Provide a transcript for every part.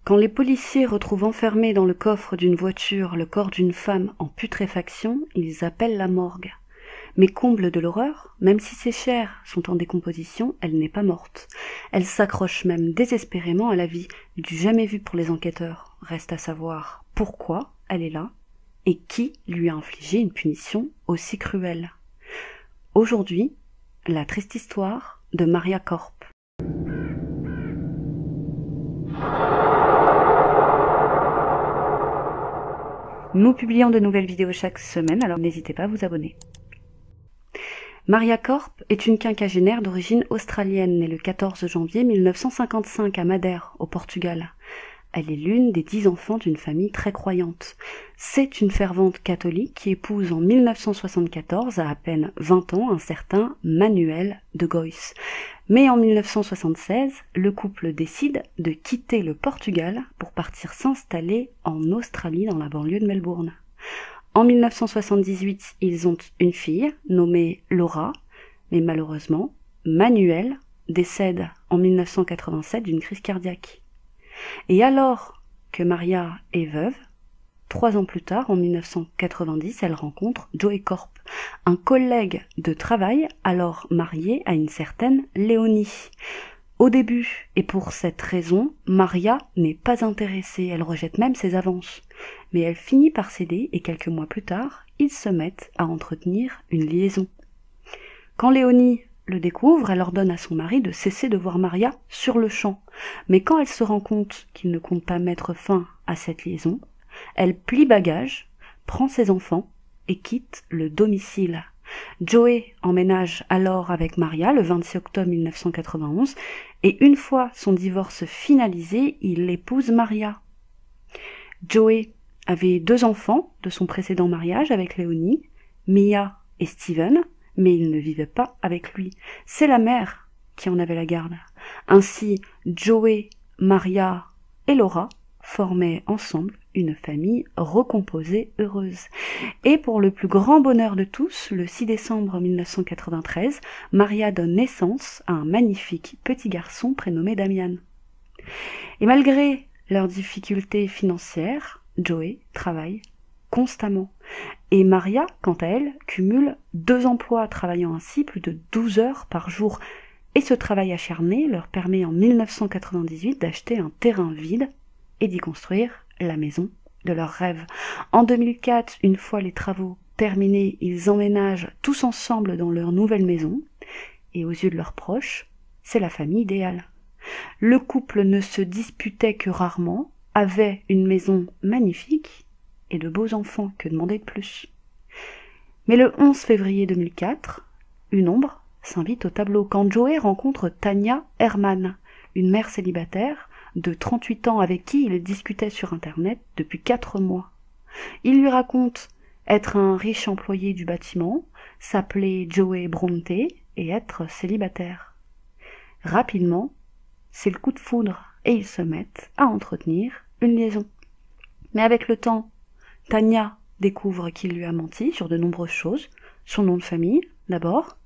Quand les policiers retrouvent enfermé dans le coffre d'une voiture le corps d'une femme en putréfaction, ils appellent la morgue. Mais comble de l'horreur, même si ses chairs sont en décomposition, elle n'est pas morte. Elle s'accroche même désespérément à la vie, du jamais vu pour les enquêteurs. Reste à savoir pourquoi elle est là et qui lui a infligé une punition aussi cruelle. Aujourd'hui, la triste histoire de Maria Korp. Nous publions de nouvelles vidéos chaque semaine, alors n'hésitez pas à vous abonner. Maria Korp est une quinquagénaire d'origine australienne, née le 14 janvier 1955 à Madère, au Portugal. Elle est l'une des 10 enfants d'une famille très croyante. C'est une fervente catholique qui épouse en 1974, à peine 20 ans, un certain Manuel de Gois. Mais en 1976, le couple décide de quitter le Portugal pour partir s'installer en Australie, dans la banlieue de Melbourne. En 1978, ils ont une fille nommée Laura, mais malheureusement, Manuel décède en 1987 d'une crise cardiaque. Et alors que Maria est veuve, 3 ans plus tard, en 1990, elle rencontre Joey Korp, un collègue de travail alors marié à une certaine Léonie. Au début, et pour cette raison, Maria n'est pas intéressée, elle rejette même ses avances. Mais elle finit par céder et quelques mois plus tard, ils se mettent à entretenir une liaison. Quand Léonie le découvre, elle ordonne à son mari de cesser de voir Maria sur le champ. Mais quand elle se rend compte qu'il ne compte pas mettre fin à cette liaison, elle plie bagage, prend ses enfants et quitte le domicile. Joey emménage alors avec Maria le 26 octobre 1991 et une fois son divorce finalisé, il épouse Maria. Joey avait 2 enfants de son précédent mariage avec Léonie, Mia et Steven, mais il ne vivait pas avec lui. C'est la mère qui en avait la garde. Ainsi, Joey, Maria et Laura formaient ensemble une famille recomposée heureuse. Et pour le plus grand bonheur de tous, le 6 décembre 1993, Maria donne naissance à un magnifique petit garçon prénommé Damian. Et malgré leurs difficultés financières, Joey travaille constamment. Et Maria, quant à elle, cumule 2 emplois, travaillant ainsi plus de 12 heures par jour. Et ce travail acharné leur permet en 1998 d'acheter un terrain vide et d'y construire la maison de leurs rêves. En 2004, une fois les travaux terminés, ils emménagent tous ensemble dans leur nouvelle maison. Et aux yeux de leurs proches, c'est la famille idéale. Le couple ne se disputait que rarement, avait une maison magnifique et de beaux enfants, que demander de plus. Mais le 11 février 2004, une ombre s'invite au tableau quand Joey rencontre Tania Herman, une mère célibataire de 38 ans avec qui il discutait sur Internet depuis 4 mois. Il lui raconte être un riche employé du bâtiment, s'appeler Joey Bronte et être célibataire. Rapidement, c'est le coup de foudre et ils se mettent à entretenir une liaison. Mais avec le temps, Tania découvre qu'il lui a menti sur de nombreuses choses, son nom de famille d'abord,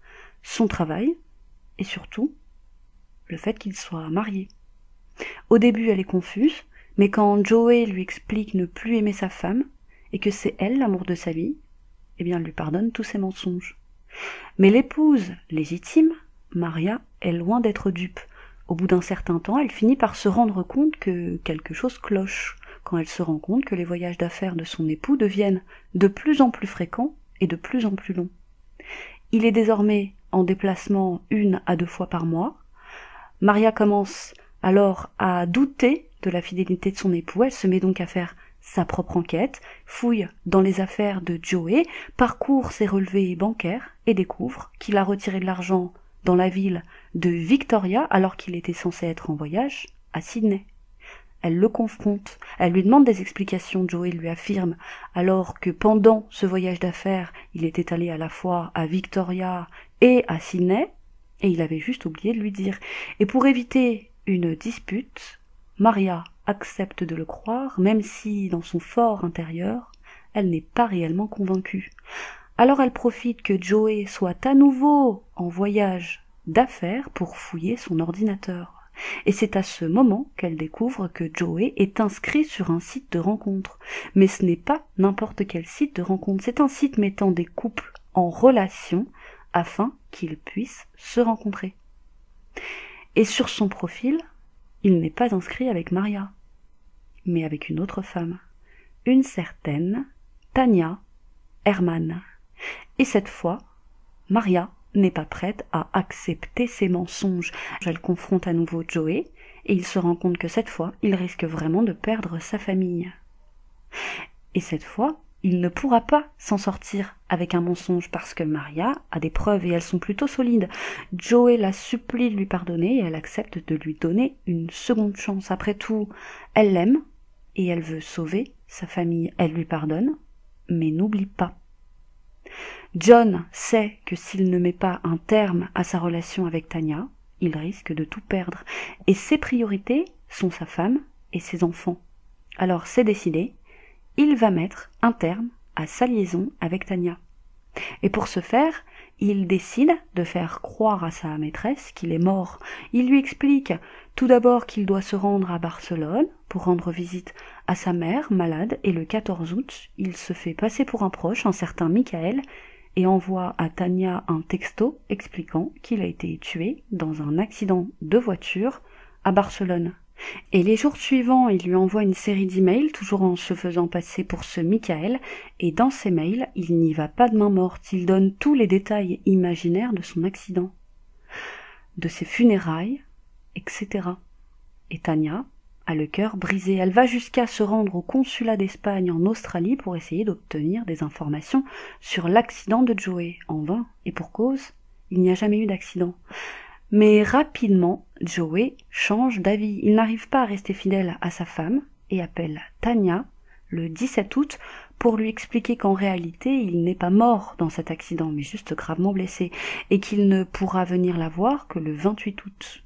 son travail et surtout le fait qu'il soit marié. Au début, elle est confuse, mais quand Joey lui explique ne plus aimer sa femme et que c'est elle l'amour de sa vie, eh bien elle lui pardonne tous ses mensonges. Mais l'épouse légitime, Maria, est loin d'être dupe. Au bout d'un certain temps, elle finit par se rendre compte que quelque chose cloche, quand elle se rend compte que les voyages d'affaires de son époux deviennent de plus en plus fréquents et de plus en plus longs. Il est désormais en déplacement 1 à 2 fois par mois. Maria commence alors à douter de la fidélité de son époux. Elle se met donc à faire sa propre enquête, fouille dans les affaires de Joey, parcourt ses relevés bancaires et découvre qu'il a retiré de l'argent dans la ville de Victoria alors qu'il était censé être en voyage à Sydney. Elle le confronte, elle lui demande des explications. Joey lui affirme alors que pendant ce voyage d'affaires, il était allé à la fois à Victoria et à Sydney, et il avait juste oublié de lui dire. Et pour éviter une dispute, Maria accepte de le croire, même si, dans son fort intérieur, elle n'est pas réellement convaincue. Alors elle profite que Joey soit à nouveau en voyage d'affaires pour fouiller son ordinateur. Et c'est à ce moment qu'elle découvre que Joey est inscrit sur un site de rencontre. Mais ce n'est pas n'importe quel site de rencontre, c'est un site mettant des couples en relation afin qu'ils puissent se rencontrer. Et sur son profil, il n'est pas inscrit avec Maria, mais avec une autre femme, une certaine Tanya Herman. Et cette fois, Maria n'est pas prête à accepter ses mensonges. Elle confronte à nouveau Joey, et il se rend compte que cette fois, il risque vraiment de perdre sa famille. Et cette fois, il ne pourra pas s'en sortir avec un mensonge parce que Maria a des preuves et elles sont plutôt solides. Joey la supplie de lui pardonner et elle accepte de lui donner une seconde chance. Après tout, elle l'aime et elle veut sauver sa famille. Elle lui pardonne, mais n'oublie pas. John sait que s'il ne met pas un terme à sa relation avec Tanya, il risque de tout perdre. Et ses priorités sont sa femme et ses enfants. Alors c'est décidé, il va mettre un terme à sa liaison avec Tanya. Et pour ce faire, il décide de faire croire à sa maîtresse qu'il est mort. Il lui explique tout d'abord qu'il doit se rendre à Barcelone pour rendre visite à sa mère malade et le 14 août, il se fait passer pour un proche, un certain Michael, et envoie à Tanya un texto expliquant qu'il a été tué dans un accident de voiture à Barcelone. Et les jours suivants, il lui envoie une série d'emails, toujours en se faisant passer pour ce Michael, et dans ces mails, il n'y va pas de main morte, il donne tous les détails imaginaires de son accident, de ses funérailles, etc. Et Tanya a le cœur brisé, elle va jusqu'à se rendre au consulat d'Espagne en Australie pour essayer d'obtenir des informations sur l'accident de Joey, en vain, et pour cause, il n'y a jamais eu d'accident. Mais rapidement, Joey change d'avis. Il n'arrive pas à rester fidèle à sa femme et appelle Tanya le 17 août pour lui expliquer qu'en réalité, il n'est pas mort dans cet accident, mais juste gravement blessé, et qu'il ne pourra venir la voir que le 28 août.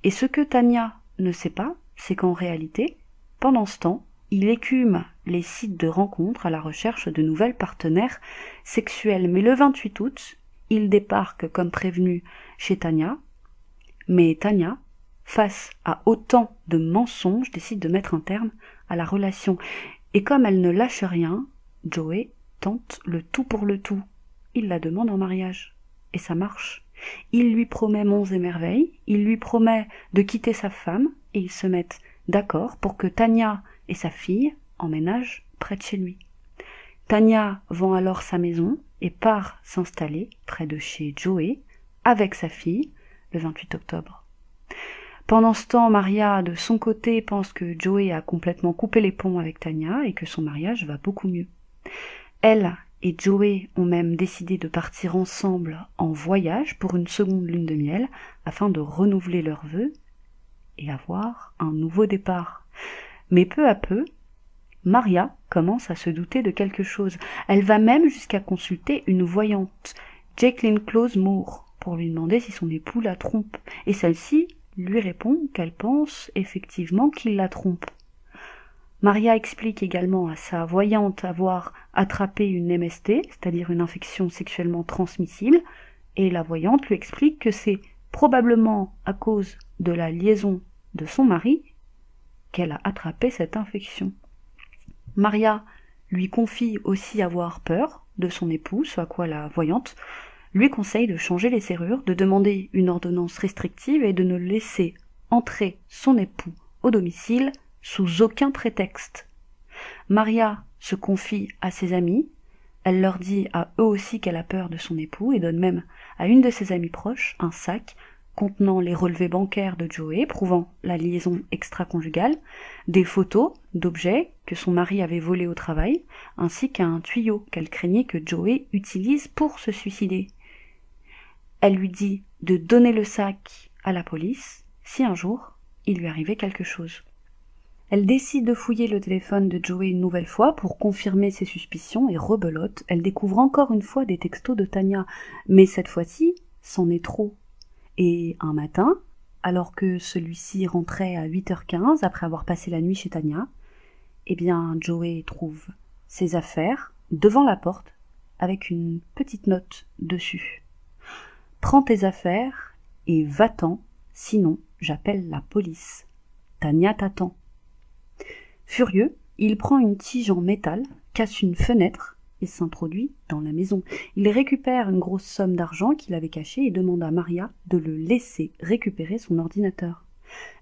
Et ce que Tanya ne sait pas, c'est qu'en réalité, pendant ce temps, il écume les sites de rencontres à la recherche de nouvelles partenaires sexuelles. Mais le 28 août, il débarque comme prévenu chez Tanya, mais Tanya, face à autant de mensonges, décide de mettre un terme à la relation. Et comme elle ne lâche rien, Joey tente le tout pour le tout. Il la demande en mariage. Et ça marche. Il lui promet monts et merveilles, il lui promet de quitter sa femme, et ils se mettent d'accord pour que Tanya et sa fille emménagent près de chez lui. Tanya vend alors sa maison et part s'installer près de chez Joey avec sa fille le 28 octobre. Pendant ce temps, Maria, de son côté, pense que Joey a complètement coupé les ponts avec Tanya et que son mariage va beaucoup mieux. Elle et Joey ont même décidé de partir ensemble en voyage pour une seconde lune de miel afin de renouveler leurs vœux et avoir un nouveau départ. Mais peu à peu, Maria commence à se douter de quelque chose. Elle va même jusqu'à consulter une voyante, Jacqueline Close Moore, pour lui demander si son époux la trompe. Et celle-ci lui répond qu'elle pense effectivement qu'il la trompe. Maria explique également à sa voyante avoir attrapé une MST, c'est-à-dire une infection sexuellement transmissible, et la voyante lui explique que c'est probablement à cause de la liaison de son mari qu'elle a attrapé cette infection. Maria lui confie aussi avoir peur de son époux, ce à quoi la voyante lui conseille de changer les serrures, de demander une ordonnance restrictive et de ne laisser entrer son époux au domicile sous aucun prétexte. Maria se confie à ses amis, elle leur dit à eux aussi qu'elle a peur de son époux et donne même à une de ses amies proches un sac contenant les relevés bancaires de Joey prouvant la liaison extra-conjugale, des photos d'objets que son mari avait volés au travail, ainsi qu'un tuyau qu'elle craignait que Joey utilise pour se suicider. Elle lui dit de donner le sac à la police si un jour il lui arrivait quelque chose. Elle décide de fouiller le téléphone de Joey une nouvelle fois pour confirmer ses suspicions et rebelote. Elle découvre encore une fois des textos de Tanya, mais cette fois-ci, c'en est trop. Et un matin, alors que celui-ci rentrait à 8h15 après avoir passé la nuit chez Tanya, eh bien Joey trouve ses affaires devant la porte avec une petite note dessus. Prends tes affaires et va-t'en, sinon j'appelle la police. Tania t'attend. » Furieux, il prend une tige en métal, casse une fenêtre et s'introduit dans la maison. Il récupère une grosse somme d'argent qu'il avait cachée et demande à Maria de le laisser récupérer son ordinateur.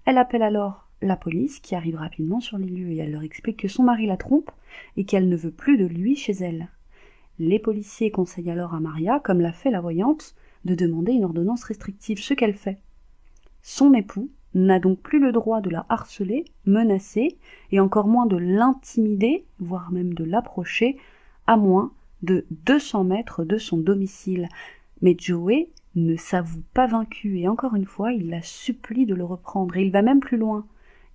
Elle appelle alors la police qui arrive rapidement sur les lieux et elle leur explique que son mari la trompe et qu'elle ne veut plus de lui chez elle. Les policiers conseillent alors à Maria, comme l'a fait la voyante, de demander une ordonnance restrictive, ce qu'elle fait. Son époux n'a donc plus le droit de la harceler, menacer, et encore moins de l'intimider, voire même de l'approcher, à moins de 200 mètres de son domicile. Mais Joey ne s'avoue pas vaincu, et encore une fois, il la supplie de le reprendre, et il va même plus loin.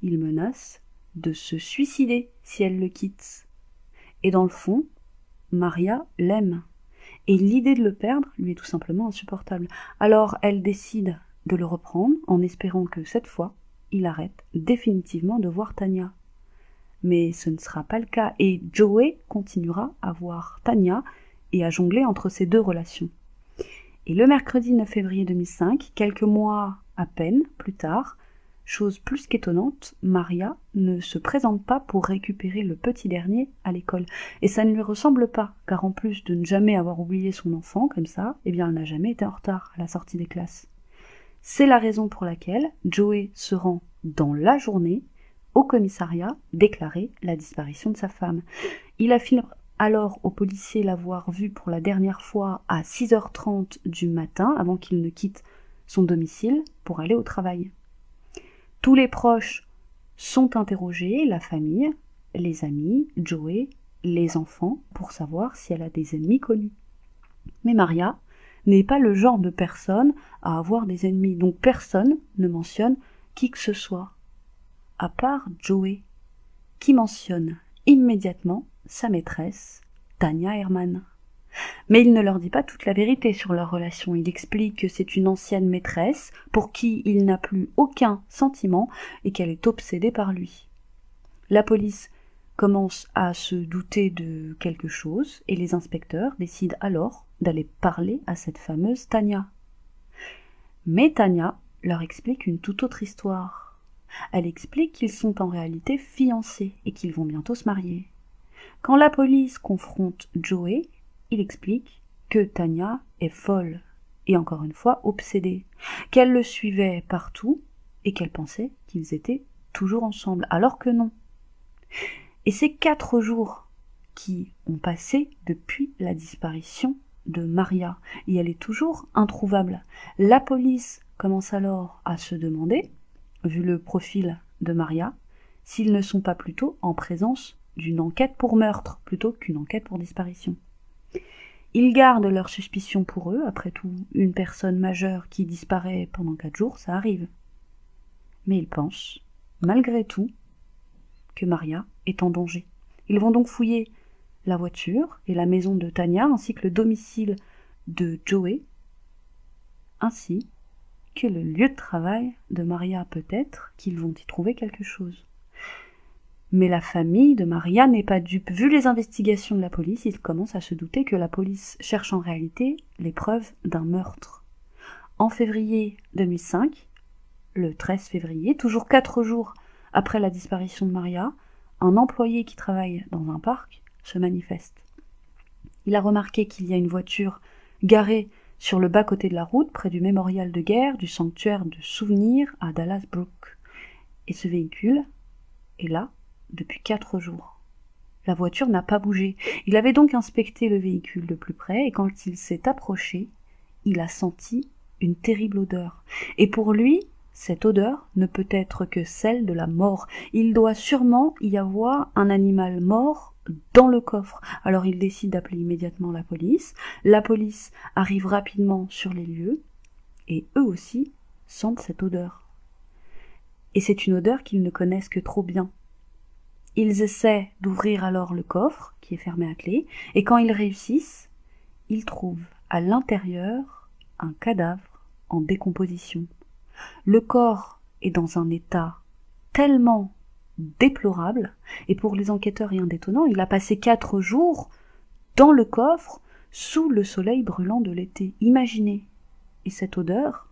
Il menace de se suicider si elle le quitte. Et dans le fond, Maria l'aime, et l'idée de le perdre lui est tout simplement insupportable. Alors elle décide de le reprendre en espérant que cette fois, il arrête définitivement de voir Tania. Mais ce ne sera pas le cas et Joey continuera à voir Tania et à jongler entre ces deux relations. Et le mercredi 9 février 2005, quelques mois à peine plus tard, chose plus qu'étonnante, Maria ne se présente pas pour récupérer le petit dernier à l'école. Et ça ne lui ressemble pas, car en plus de ne jamais avoir oublié son enfant comme ça, eh bien elle n'a jamais été en retard à la sortie des classes. C'est la raison pour laquelle Joey se rend dans la journée au commissariat déclarer la disparition de sa femme. Il affirme alors aux policiers l'avoir vue pour la dernière fois à 6h30 du matin, avant qu'il ne quitte son domicile pour aller au travail. Tous les proches sont interrogés, la famille, les amis, Joey, les enfants, pour savoir si elle a des ennemis connus. Mais Maria n'est pas le genre de personne à avoir des ennemis, donc personne ne mentionne qui que ce soit, à part Joey, qui mentionne immédiatement sa maîtresse, Tania Herman. Mais il ne leur dit pas toute la vérité sur leur relation. Il explique que c'est une ancienne maîtresse pour qui il n'a plus aucun sentiment et qu'elle est obsédée par lui. La police commence à se douter de quelque chose et les inspecteurs décident alors d'aller parler à cette fameuse Tania. Mais Tania leur explique une toute autre histoire. Elle explique qu'ils sont en réalité fiancés et qu'ils vont bientôt se marier. Quand la police confronte Joey, il explique que Tania est folle et encore une fois obsédée, qu'elle le suivait partout et qu'elle pensait qu'ils étaient toujours ensemble, alors que non. Et ces 4 jours qui ont passé depuis la disparition de Maria, et elle est toujours introuvable. La police commence alors à se demander, vu le profil de Maria, s'ils ne sont pas plutôt en présence d'une enquête pour meurtre, plutôt qu'une enquête pour disparition. Ils gardent leur suspicion pour eux, après tout, une personne majeure qui disparaît pendant 4 jours, ça arrive. Mais ils pensent, malgré tout, que Maria est en danger. Ils vont donc fouiller la voiture et la maison de Tania, ainsi que le domicile de Joey, ainsi que le lieu de travail de Maria, peut-être qu'ils vont y trouver quelque chose. Mais la famille de Maria n'est pas dupe. Vu les investigations de la police, ils commencent à se douter que la police cherche en réalité les preuves d'un meurtre. En février 2005, le 13 février, toujours 4 jours après la disparition de Maria, un employé qui travaille dans un parc se manifeste. Il a remarqué qu'il y a une voiture garée sur le bas-côté de la route, près du mémorial de guerre du sanctuaire de souvenirs à Dallas Brook. Et ce véhicule est là depuis 4 jours. La voiture n'a pas bougé. Il avait donc inspecté le véhicule de plus près, et quand il s'est approché, il a senti une terrible odeur. Et pour lui, cette odeur ne peut être que celle de la mort. Il doit sûrement y avoir un animal mort dans le coffre. Alors il décide d'appeler immédiatement la police. La police arrive rapidement sur les lieux et eux aussi sentent cette odeur. Et c'est une odeur qu'ils ne connaissent que trop bien. Ils essaient d'ouvrir alors le coffre qui est fermé à clé et quand ils réussissent, ils trouvent à l'intérieur un cadavre en décomposition. Le corps est dans un état tellement déplorable, et pour les enquêteurs rien d'étonnant, il a passé 4 jours dans le coffre sous le soleil brûlant de l'été. Imaginez. Et cette odeur,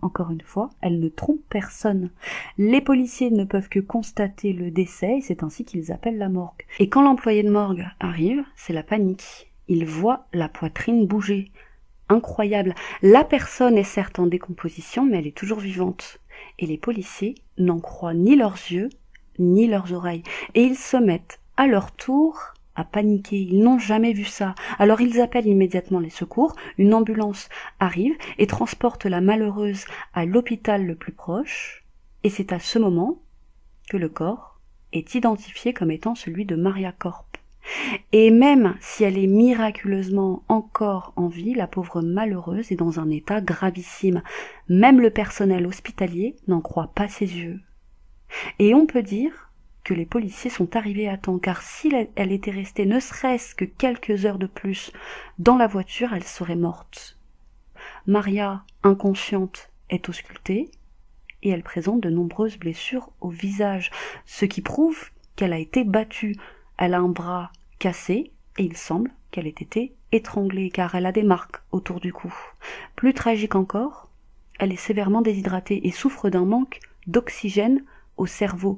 Encore une fois, elle ne trompe personne. Les policiers ne peuvent que constater le décès et c'est ainsi qu'ils appellent la morgue. Et quand l'employé de morgue arrive, c'est la panique. Il voit la poitrine bouger. Incroyable. La personne est certes en décomposition, mais elle est toujours vivante. Et les policiers n'en croient ni leurs yeux, ni leurs oreilles. Et ils se mettent, à leur tour, à paniquer. Ils n'ont jamais vu ça. Alors ils appellent immédiatement les secours. Une ambulance arrive et transporte la malheureuse à l'hôpital le plus proche. Et c'est à ce moment que le corps est identifié comme étant celui de Maria Korp. Et même si elle est miraculeusement encore en vie, la pauvre malheureuse est dans un état gravissime. Même le personnel hospitalier n'en croit pas ses yeux. Et on peut dire que les policiers sont arrivés à temps, car si elle était restée ne serait-ce que quelques heures de plus dans la voiture, elle serait morte. Maria, inconsciente, est auscultée, et elle présente de nombreuses blessures au visage, ce qui prouve qu'elle a été battue. Elle a un bras cassé et il semble qu'elle ait été étranglée car elle a des marques autour du cou. Plus tragique encore, elle est sévèrement déshydratée et souffre d'un manque d'oxygène au cerveau,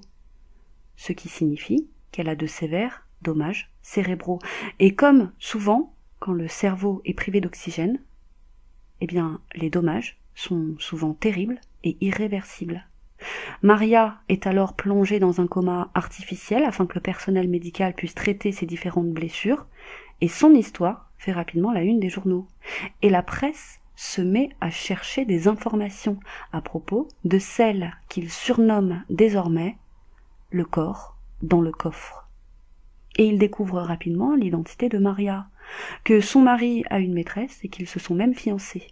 ce qui signifie qu'elle a de sévères dommages cérébraux. Et comme souvent, quand le cerveau est privé d'oxygène, eh bien, les dommages sont souvent terribles et irréversibles. Maria est alors plongée dans un coma artificiel afin que le personnel médical puisse traiter ses différentes blessures, et son histoire fait rapidement la une des journaux. Et la presse se met à chercher des informations à propos de celle qu'il surnomme désormais le corps dans le coffre. Et il découvre rapidement l'identité de Maria, que son mari a une maîtresse et qu'ils se sont même fiancés.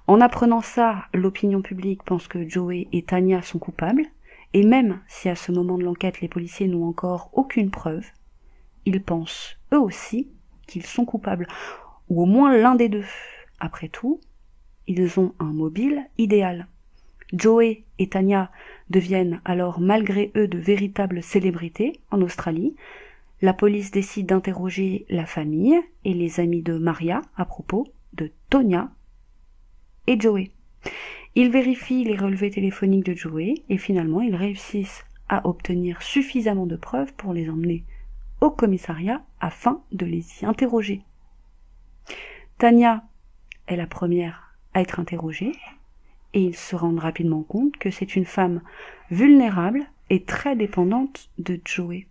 En apprenant ça, l'opinion publique pense que Joey et Tanya sont coupables, et même si à ce moment de l'enquête les policiers n'ont encore aucune preuve, ils pensent eux aussi qu'ils sont coupables, ou au moins l'un des deux. Après tout, ils ont un mobile idéal. Joey et Tanya deviennent alors malgré eux de véritables célébrités en Australie. La police décide d'interroger la famille et les amis de Maria à propos de Tonya et Joey. Ils vérifient les relevés téléphoniques de Joey et finalement ils réussissent à obtenir suffisamment de preuves pour les emmener au commissariat afin de les y interroger. Tanya est la première à être interrogée et ils se rendent rapidement compte que c'est une femme vulnérable et très dépendante de Joey.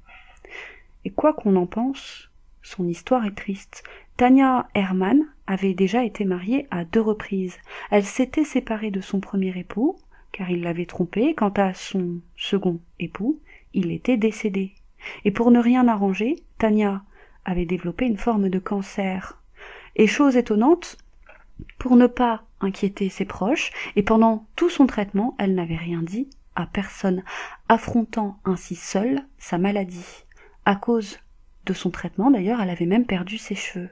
Et quoi qu'on en pense, son histoire est triste. Tanya Herman avait déjà été mariée à 2 reprises. Elle s'était séparée de son premier époux, car il l'avait trompée. Quant à son second époux, il était décédé. Et pour ne rien arranger, Tanya avait développé une forme de cancer. Et chose étonnante, pour ne pas inquiéter ses proches, et pendant tout son traitement, elle n'avait rien dit à personne, affrontant ainsi seule sa maladie. À cause de son traitement, d'ailleurs, elle avait même perdu ses cheveux.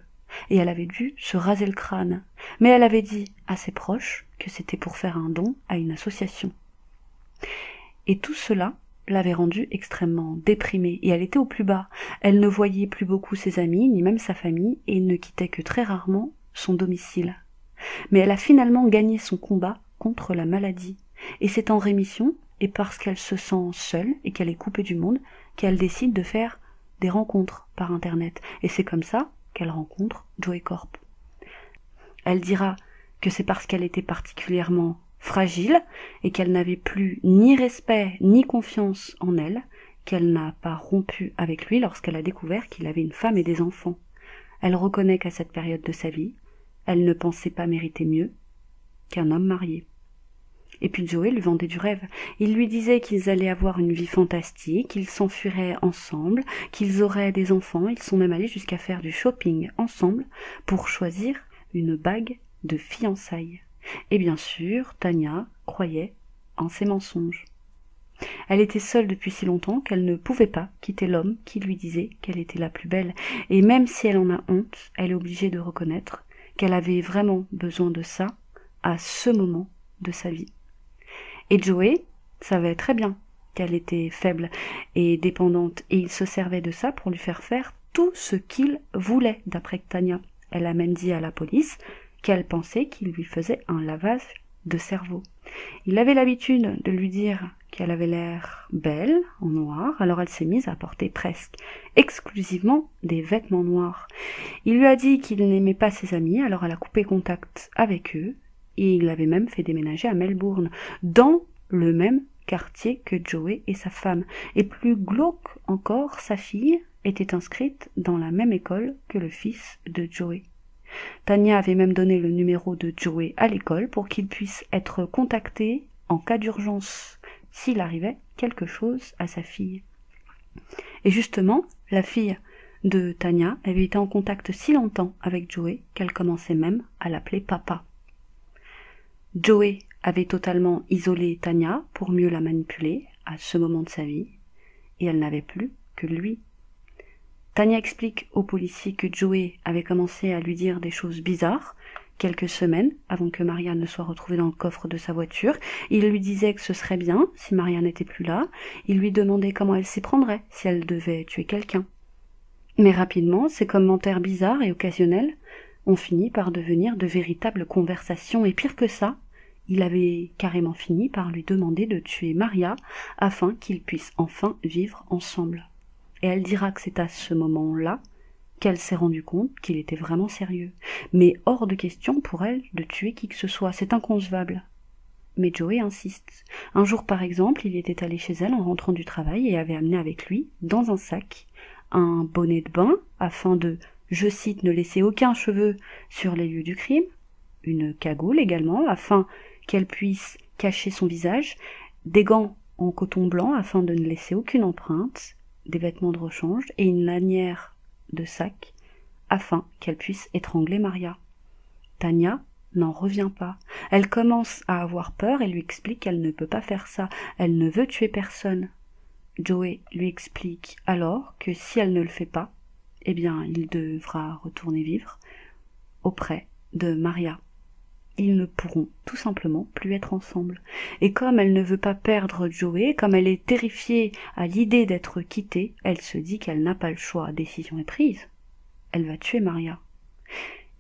Et elle avait dû se raser le crâne. Mais elle avait dit à ses proches que c'était pour faire un don à une association. Et tout cela l'avait rendue extrêmement déprimée, et elle était au plus bas. Elle ne voyait plus beaucoup ses amis, ni même sa famille, et ne quittait que très rarement son domicile. Mais elle a finalement gagné son combat contre la maladie. Et c'est en rémission, et parce qu'elle se sent seule, et qu'elle est coupée du monde, qu'elle décide de faire des rencontres par Internet. Et c'est comme ça qu'elle rencontre Joey Korp. Elle dira que c'est parce qu'elle était particulièrement fragile et qu'elle n'avait plus ni respect ni confiance en elle qu'elle n'a pas rompu avec lui lorsqu'elle a découvert qu'il avait une femme et des enfants. Elle reconnaît qu'à cette période de sa vie, elle ne pensait pas mériter mieux qu'un homme marié. Et puis Joey lui vendait du rêve. Il lui disait qu'ils allaient avoir une vie fantastique, qu'ils s'enfuiraient ensemble, qu'ils auraient des enfants. Ils sont même allés jusqu'à faire du shopping ensemble pour choisir une bague de fiançailles. Et bien sûr, Tanya croyait en ces mensonges. Elle était seule depuis si longtemps qu'elle ne pouvait pas quitter l'homme qui lui disait qu'elle était la plus belle. Et même si elle en a honte, elle est obligée de reconnaître qu'elle avait vraiment besoin de ça à ce moment de sa vie. Et Joey savait très bien qu'elle était faible et dépendante, et il se servait de ça pour lui faire faire tout ce qu'il voulait, d'après Tanya. Elle a même dit à la police qu'elle pensait qu'il lui faisait un lavage de cerveau. Il avait l'habitude de lui dire qu'elle avait l'air belle en noir, alors elle s'est mise à porter presque exclusivement des vêtements noirs. Il lui a dit qu'il n'aimait pas ses amis, alors elle a coupé contact avec eux, et il l'avait même fait déménager à Melbourne, dans le même quartier que Joey et sa femme. Et plus glauque encore, sa fille était inscrite dans la même école que le fils de Joey. Tania avait même donné le numéro de Joey à l'école pour qu'il puisse être contacté en cas d'urgence, s'il arrivait quelque chose à sa fille. Et justement, la fille de Tania avait été en contact si longtemps avec Joey qu'elle commençait même à l'appeler papa. Joey avait totalement isolé Tania pour mieux la manipuler à ce moment de sa vie, et elle n'avait plus que lui. Tania explique aux policiers que Joey avait commencé à lui dire des choses bizarres quelques semaines avant que Maria ne soit retrouvée dans le coffre de sa voiture. Il lui disait que ce serait bien si Maria n'était plus là. Il lui demandait comment elle s'y prendrait si elle devait tuer quelqu'un. Mais rapidement, ces commentaires bizarres et occasionnels ont fini par devenir de véritables conversations, et pire que ça, il avait carrément fini par lui demander de tuer Maria afin qu'ils puissent enfin vivre ensemble. Et elle dira que c'est à ce moment-là qu'elle s'est rendue compte qu'il était vraiment sérieux. Mais hors de question pour elle de tuer qui que ce soit, c'est inconcevable. Mais Joey insiste. Un jour par exemple, il était allé chez elle en rentrant du travail et avait amené avec lui, dans un sac, un bonnet de bain afin de, je cite, ne laisser aucun cheveu sur les lieux du crime, une cagoule également afin qu'elle puisse cacher son visage, des gants en coton blanc afin de ne laisser aucune empreinte, des vêtements de rechange et une lanière de sac afin qu'elle puisse étrangler Maria. Tania n'en revient pas. Elle commence à avoir peur et lui explique qu'elle ne peut pas faire ça. Elle ne veut tuer personne. Joey lui explique alors que si elle ne le fait pas, eh bien, il devra retourner vivre auprès de Maria. Ils ne pourront tout simplement plus être ensemble. Et comme elle ne veut pas perdre Joey, comme elle est terrifiée à l'idée d'être quittée, elle se dit qu'elle n'a pas le choix. Décision est prise. Elle va tuer Maria.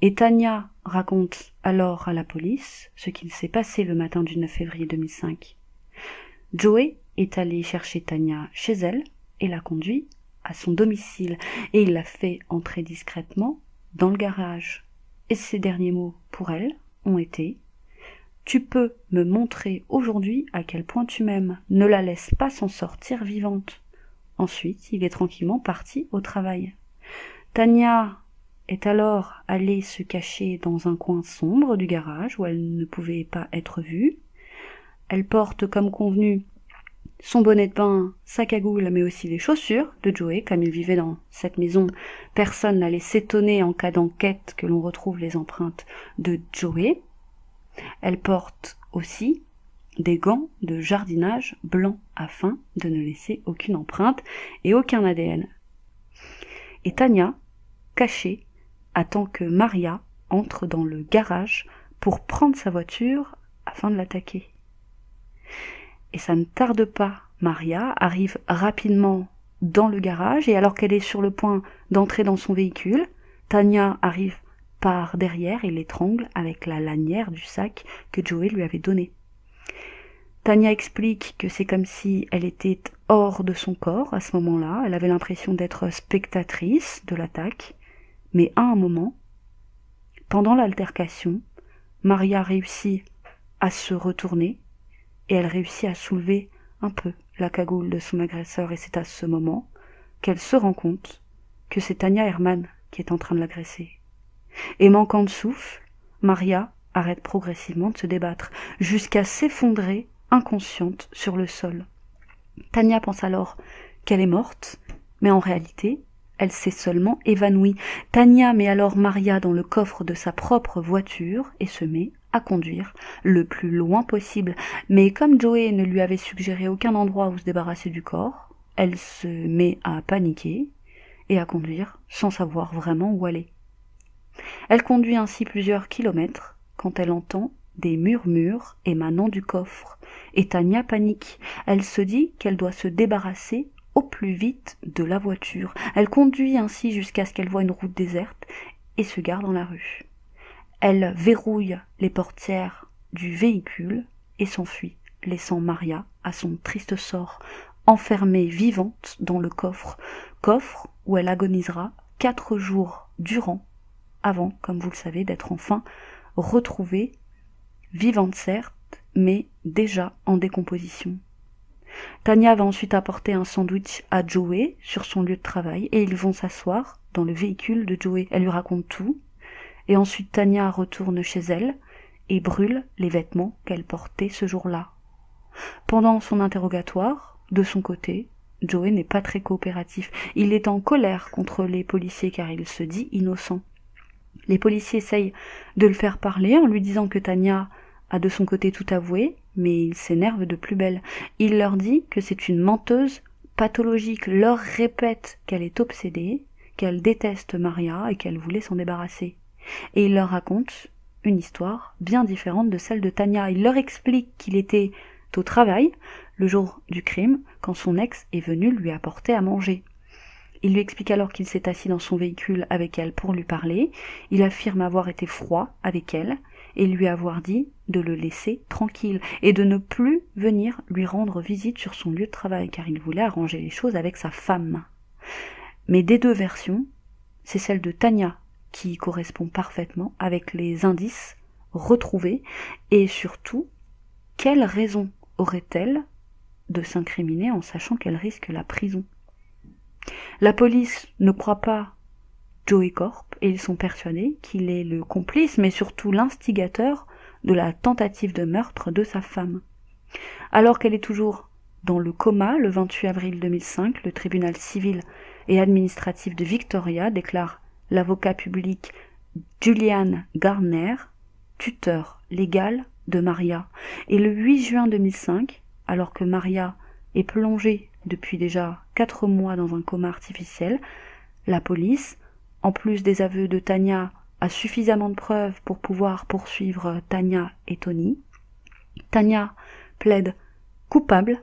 Et Tania raconte alors à la police ce qu'il s'est passé le matin du 9 février 2005. Joey est allé chercher Tania chez elle et l'a conduit à son domicile, et il l'a fait entrer discrètement dans le garage. Et ses derniers mots pour elle ont été « Tu peux me montrer aujourd'hui à quel point tu m'aimes. Ne la laisse pas s'en sortir vivante. » Ensuite, il est tranquillement parti au travail. Tania est alors allée se cacher dans un coin sombre du garage où elle ne pouvait pas être vue. Elle porte comme convenu son bonnet de bain, sa cagoule, mais aussi les chaussures de Joey. Comme il vivait dans cette maison, personne n'allait s'étonner en cas d'enquête que l'on retrouve les empreintes de Joey. Elle porte aussi des gants de jardinage blancs afin de ne laisser aucune empreinte et aucun ADN. Et Tania, cachée, attend que Maria entre dans le garage pour prendre sa voiture afin de l'attaquer. Et ça ne tarde pas, Maria arrive rapidement dans le garage, et alors qu'elle est sur le point d'entrer dans son véhicule, Tania arrive par derrière et l'étrangle avec la lanière du sac que Joey lui avait donné. Tania explique que c'est comme si elle était hors de son corps à ce moment-là, elle avait l'impression d'être spectatrice de l'attaque, mais à un moment, pendant l'altercation, Maria réussit à se retourner et elle réussit à soulever un peu la cagoule de son agresseur, et c'est à ce moment qu'elle se rend compte que c'est Tania Herman qui est en train de l'agresser. Et manquant de souffle, Maria arrête progressivement de se débattre, jusqu'à s'effondrer inconsciente sur le sol. Tania pense alors qu'elle est morte, mais en réalité, elle s'est seulement évanouie. Tania met alors Maria dans le coffre de sa propre voiture et se met à conduire le plus loin possible. Mais comme Joey ne lui avait suggéré aucun endroit où se débarrasser du corps, elle se met à paniquer et à conduire sans savoir vraiment où aller. Elle conduit ainsi plusieurs kilomètres quand elle entend des murmures émanant du coffre. Et Tania panique. Elle se dit qu'elle doit se débarrasser au plus vite de la voiture. Elle conduit ainsi jusqu'à ce qu'elle voie une route déserte et se gare dans la rue. Elle verrouille les portières du véhicule et s'enfuit, laissant Maria à son triste sort, enfermée vivante dans le coffre où elle agonisera 4 jours durant, avant, comme vous le savez, d'être enfin retrouvée, vivante certes, mais déjà en décomposition. Tania va ensuite apporter un sandwich à Joey sur son lieu de travail et ils vont s'asseoir dans le véhicule de Joey. Elle lui raconte tout et ensuite Tania retourne chez elle et brûle les vêtements qu'elle portait ce jour-là. Pendant son interrogatoire, de son côté, Joey n'est pas très coopératif. Il est en colère contre les policiers car il se dit innocent. Les policiers essayent de le faire parler en lui disant que Tania a de son côté tout avoué, mais il s'énerve de plus belle. Il leur dit que c'est une menteuse pathologique, leur répète qu'elle est obsédée, qu'elle déteste Maria et qu'elle voulait s'en débarrasser. Et il leur raconte une histoire bien différente de celle de Tania. Il leur explique qu'il était au travail, le jour du crime, quand son ex est venu lui apporter à manger. Il lui explique alors qu'il s'est assis dans son véhicule avec elle pour lui parler. Il affirme avoir été froid avec elle et lui avoir dit de le laisser tranquille et de ne plus venir lui rendre visite sur son lieu de travail car il voulait arranger les choses avec sa femme. Mais des deux versions, c'est celle de Tania qui correspond parfaitement avec les indices retrouvés et surtout, quelle raison aurait-elle de s'incriminer en sachant qu'elle risque la prison? La police ne croit pas Joey Corp et ils sont persuadés qu'il est le complice mais surtout l'instigateur de la tentative de meurtre de sa femme. Alors qu'elle est toujours dans le coma, le 28 avril 2005, le tribunal civil et administratif de Victoria déclare l'avocat public Julian Gardner, tuteur légal de Maria. Et le 8 juin 2005, alors que Maria est plongée depuis déjà 4 mois dans un coma artificiel, la police, en plus des aveux de Tania, a suffisamment de preuves pour pouvoir poursuivre Tania et Tony. Tania plaide coupable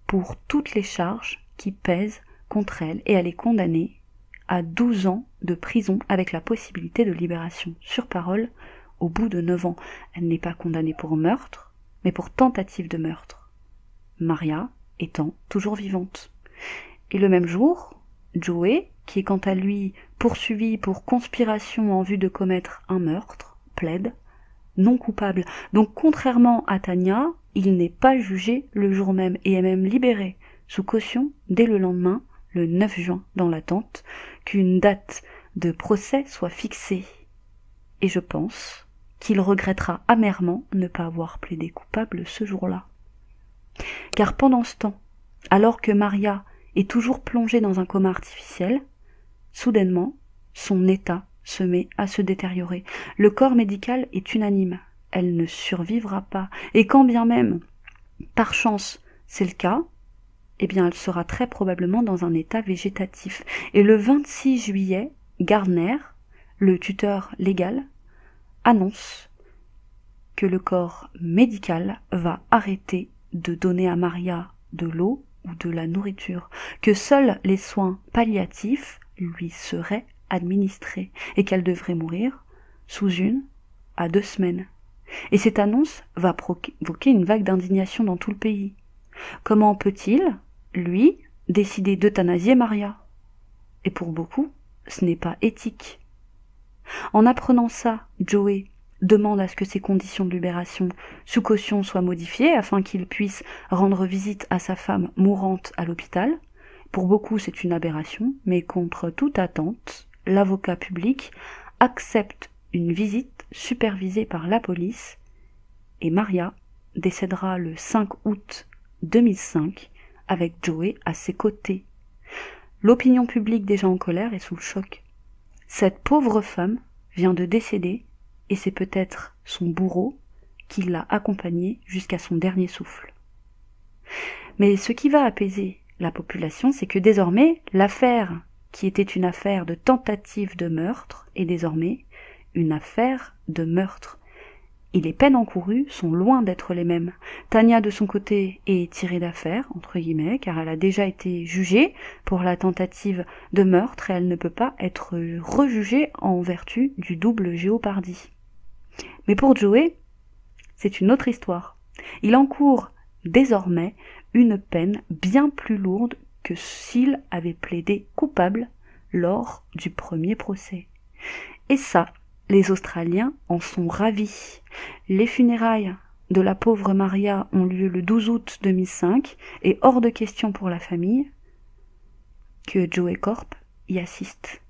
pour toutes les charges qui pèsent contre elle et elle est condamnée à 12 ans de prison avec la possibilité de libération sur parole au bout de 9 ans. Elle n'est pas condamnée pour meurtre, mais pour tentative de meurtre. Maria étant toujours vivante. Et le même jour, Joey, qui est quant à lui poursuivi pour conspiration en vue de commettre un meurtre, plaide non coupable. Donc contrairement à Tania, il n'est pas jugé le jour même et est même libéré sous caution dès le lendemain, le 9 juin, dans l'attente qu'une date de procès soit fixée. Et je pense qu'il regrettera amèrement ne pas avoir plaidé coupable ce jour-là. Car pendant ce temps, alors que Maria est toujours plongée dans un coma artificiel, soudainement, son état se met à se détériorer. Le corps médical est unanime. Elle ne survivra pas. Et quand bien même, par chance, c'est le cas, eh bien elle sera très probablement dans un état végétatif. Et le 26 juillet, Gardner, le tuteur légal, annonce que le corps médical va arrêter de donner à Maria de l'eau ou de la nourriture, que seuls les soins palliatifs lui seraient administrés et qu'elle devrait mourir sous 1 à 2 semaines. Et cette annonce va provoquer une vague d'indignation dans tout le pays. Comment peut-il, lui, décider d'euthanasier Maria? Et pour beaucoup, ce n'est pas éthique. En apprenant ça, Joey demande à ce que ses conditions de libération sous caution soient modifiées afin qu'il puisse rendre visite à sa femme mourante à l'hôpital. Pour beaucoup, c'est une aberration, mais contre toute attente, l'avocat public accepte une visite supervisée par la police et Maria décédera le 5 août 2005 avec Joey à ses côtés. L'opinion publique déjà en colère est sous le choc. Cette pauvre femme vient de décéder et c'est peut-être son bourreau qui l'a accompagnée jusqu'à son dernier souffle. Mais ce qui va apaiser la population, c'est que désormais, l'affaire qui était une affaire de tentative de meurtre est désormais une affaire de meurtre. Et les peines encourues sont loin d'être les mêmes. Tania, de son côté, est tirée d'affaire, entre guillemets, car elle a déjà été jugée pour la tentative de meurtre et elle ne peut pas être rejugée en vertu du double Jeopardy. Mais pour Joey, c'est une autre histoire. Il encourt désormais une peine bien plus lourde que s'il avait plaidé coupable lors du premier procès. Et ça, les Australiens en sont ravis. Les funérailles de la pauvre Maria ont lieu le 12 août 2005 et hors de question pour la famille que Joey Corp y assiste.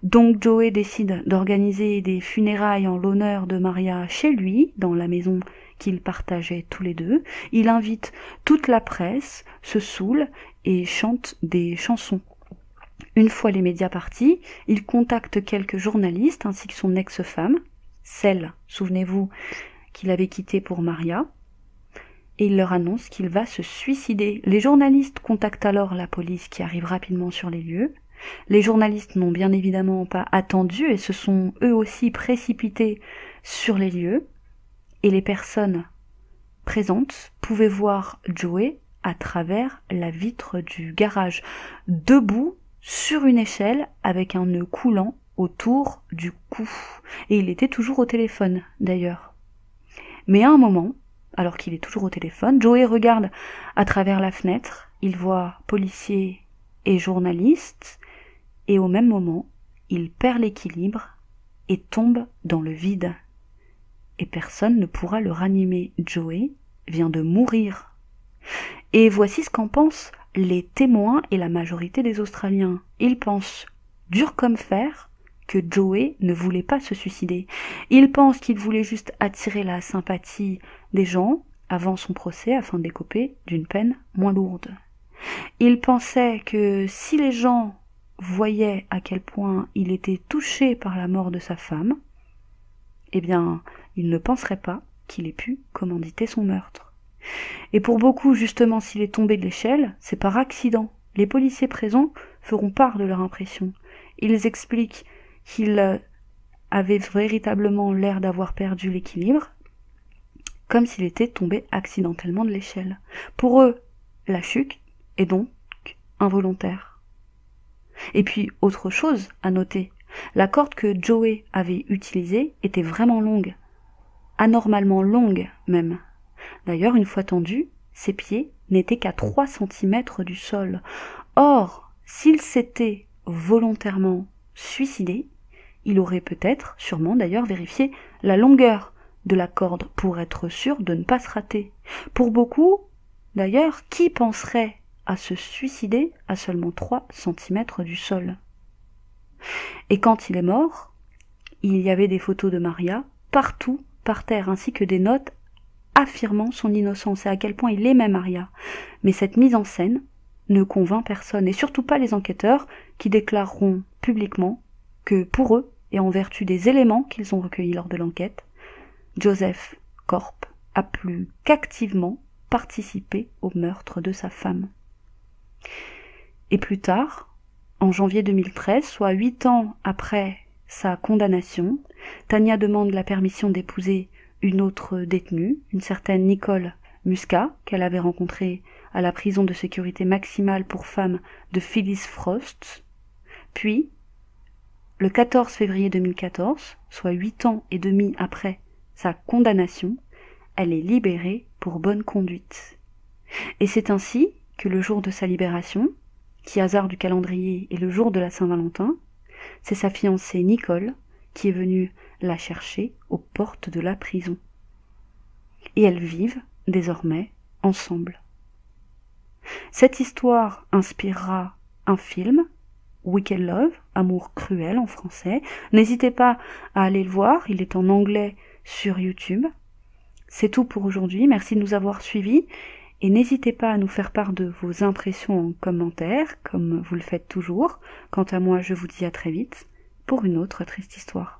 Donc Joey décide d'organiser des funérailles en l'honneur de Maria chez lui, dans la maison qu'ils partageaient tous les deux. Il invite toute la presse, se saoule et chante des chansons. Une fois les médias partis, il contacte quelques journalistes ainsi que son ex-femme, celle, souvenez-vous, qu'il avait quittée pour Maria, et il leur annonce qu'il va se suicider. Les journalistes contactent alors la police qui arrive rapidement sur les lieux. Les journalistes n'ont bien évidemment pas attendu et se sont eux aussi précipités sur les lieux, et les personnes présentes pouvaient voir Joey à travers la vitre du garage, debout sur une échelle avec un nœud coulant autour du cou. Et il était toujours au téléphone, d'ailleurs. Mais à un moment, alors qu'il est toujours au téléphone, Joey regarde à travers la fenêtre, il voit policiers et journalistes, et au même moment, il perd l'équilibre et tombe dans le vide. Et personne ne pourra le ranimer. Joey vient de mourir. Et voici ce qu'en pensent les témoins et la majorité des Australiens. Ils pensent, dur comme fer, que Joey ne voulait pas se suicider. Ils pensent qu'il voulait juste attirer la sympathie des gens avant son procès afin d'écoper d'une peine moins lourde. Ils pensaient que si les gens voyaient à quel point il était touché par la mort de sa femme, eh bien, ils ne penseraient pas qu'il ait pu commanditer son meurtre. Et pour beaucoup, justement, s'il est tombé de l'échelle, c'est par accident. Les policiers présents feront part de leur impression. Ils expliquent qu'il avait véritablement l'air d'avoir perdu l'équilibre, comme s'il était tombé accidentellement de l'échelle. Pour eux, la chute est donc involontaire. Et puis, autre chose à noter, la corde que Joey avait utilisée était vraiment longue, anormalement longue même. D'ailleurs, une fois tendue, ses pieds n'étaient qu'à 3 cm du sol. Or, s'il s'était volontairement suicidé, il aurait peut-être, sûrement d'ailleurs, vérifié la longueur de la corde pour être sûr de ne pas se rater. Pour beaucoup, d'ailleurs, qui penserait à se suicider à seulement 3 cm du sol? Et quand il est mort, il y avait des photos de Maria partout par terre, ainsi que des notes affirmant son innocence et à quel point il aimait Maria. Mais cette mise en scène ne convainc personne, et surtout pas les enquêteurs qui déclareront publiquement que pour eux, et en vertu des éléments qu'ils ont recueillis lors de l'enquête, Joseph Corp a plus qu'activement participé au meurtre de sa femme. Et plus tard, en janvier 2013, soit 8 ans après sa condamnation, Tania demande la permission d'épouser une autre détenue, une certaine Nicole Muscat, qu'elle avait rencontrée à la prison de sécurité maximale pour femmes de Phyllis Frost. Puis, le 14 février 2014, soit 8 ans et demi après sa condamnation, elle est libérée pour bonne conduite. Et c'est ainsi que le jour de sa libération, qui hasard du calendrier est le jour de la Saint-Valentin, c'est sa fiancée Nicole qui est venue la chercher aux portes de la prison. Et elles vivent désormais ensemble. Cette histoire inspirera un film, Wicked Love, Amour cruel en français. N'hésitez pas à aller le voir, il est en anglais sur YouTube. C'est tout pour aujourd'hui, merci de nous avoir suivis et n'hésitez pas à nous faire part de vos impressions en commentaire, comme vous le faites toujours. Quant à moi, je vous dis à très vite pour une autre triste histoire.